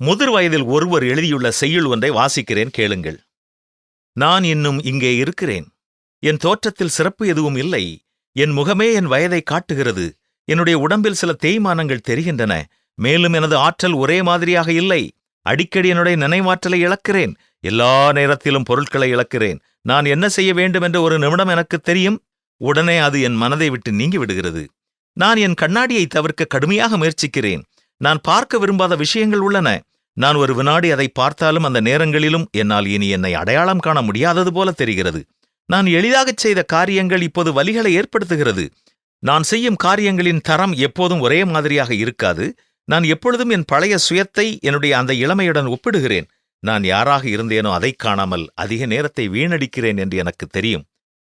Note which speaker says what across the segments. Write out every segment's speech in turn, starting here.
Speaker 1: முதிர் வயதில் ஒருவர் எழுதியுள்ள செய்யுள் ஒன்றை வாசிக்கிறேன், கேளுங்கள். நான் இன்னும் இங்கே இருக்கிறேன். என் தோற்றத்தில் சிறப்பு எதுவும் இல்லை. என் முகமே என் வயதை காட்டுகிறது. என்னுடைய உடம்பில் சில தேய்மானங்கள் தெரிகின்றன. மேலும் எனது ஆற்றல் ஒரே மாதிரியாக இல்லை. அடிக்கடி என்னுடைய நினைவாற்றலை இழக்கிறேன். எல்லா நேரத்திலும் பொருட்களை இழக்கிறேன். நான் என்ன செய்ய வேண்டும் என்ற ஒரு நிமிடம் எனக்கு தெரியும். உடனே அது என் மனதை விட்டு நீங்கி விடுகிறது. நான் என் கண்ணாடியை தவிர்க்க கடுமையாக முயற்சிக்கிறேன். நான் பார்க்க விரும்பாத விஷயங்கள் உள்ளன. நான் ஒரு வினாடி அதை பார்த்தாலும் அந்த நேரங்களிலும் என்னால் இனி என்னை அடையாளம் காண முடியாதது போல தெரிகிறது. நான் எளிதாகச் செய்த காரியங்கள் இப்போது வலிகளை ஏற்படுத்துகிறது. நான் செய்யும் காரியங்களின் தரம் எப்போதும் ஒரே மாதிரியாக இருக்காது. நான் எப்பொழுதும் என் பழைய சுயத்தை என்னுடைய அந்த இளமையுடன் ஒப்பிடுகிறேன். நான் யாராக இருந்தேனோ அதைக் காணாமல் அதிக நேரத்தை வீணடிக்கிறேன் என்று எனக்கு தெரியும்.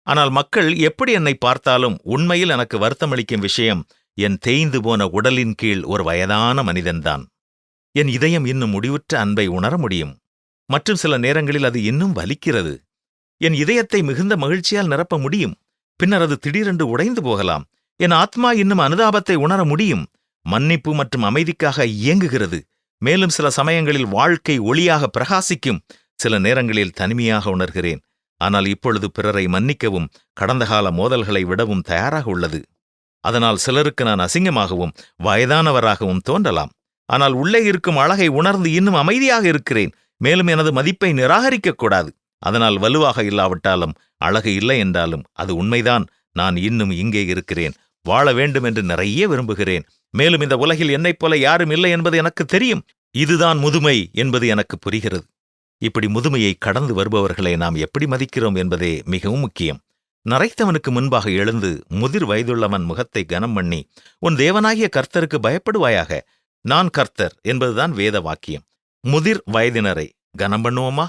Speaker 1: ஆனால் மக்கள் எப்படி என்னை பார்த்தாலும் உண்மையில் எனக்கு வருத்தமளிக்கும் விஷயம் என் தேய்ந்து போன உடலின் கீழ் ஒரு வயதான மனிதன்தான். என் இதயம் இன்னும் முடிவுற்ற அன்பை உணர முடியும். மற்றும் சில நேரங்களில் அது இன்னும் வலிக்கிறது. என் இதயத்தை மிகுந்த மகிழ்ச்சியால் நிரப்ப முடியும். பின்னர் அது திடீரென்று உடைந்து போகலாம். என் ஆத்மா இன்னும் அனுதாபத்தை உணர முடியும். மன்னிப்பு மற்றும் அமைதிக்காக இயங்குகிறது. மேலும் சில சமயங்களில் வாழ்க்கை ஒளியாக பிரகாசிக்கும். சில நேரங்களில் தனிமையாக உணர்கிறேன். ஆனால் இப்பொழுது பிறரை மன்னிக்கவும் கடந்த கால மோதல்களை விடவும் தயாராக உள்ளது. அதனால் சிலருக்கு நான் அசிங்கமாகவும் வயதானவராகவும் தோன்றலாம். ஆனால் உள்ளே இருக்கும் அழகை உணர்ந்து இன்னும் அமைதியாக இருக்கிறேன். மேலும் எனது மதிப்பை நிராகரிக்கக்கூடாது. அதனால் வலுவாக இல்லாவிட்டாலும் அழகு இல்லை என்றாலும் அது உண்மைதான். நான் இன்னும் இங்கே இருக்கிறேன். வாழ வேண்டும் என்று நிறைய விரும்புகிறேன். மேலும் இந்த உலகில் என்னைப் போல யாரும் இல்லை என்பது எனக்கு தெரியும். இதுதான் முதுமை என்பது எனக்கு புரிகிறது. இப்படி முதுமையை கடந்து வருபவர்களை நாம் எப்படி மதிக்கிறோம் என்பதே மிகவும் முக்கியம். நரைத்தவனுக்கு முன்பாக எழுந்து முதிர் வயதுள்ளவன் முகத்தை கனம் பண்ணி, உன் தேவனாகிய கர்த்தருக்கு பயப்படுவாயாக, நான் கர்த்தர் என்பதுதான் வேத வாக்கியம். முதிர் வயதினரை கனம் பண்ணுவோமா?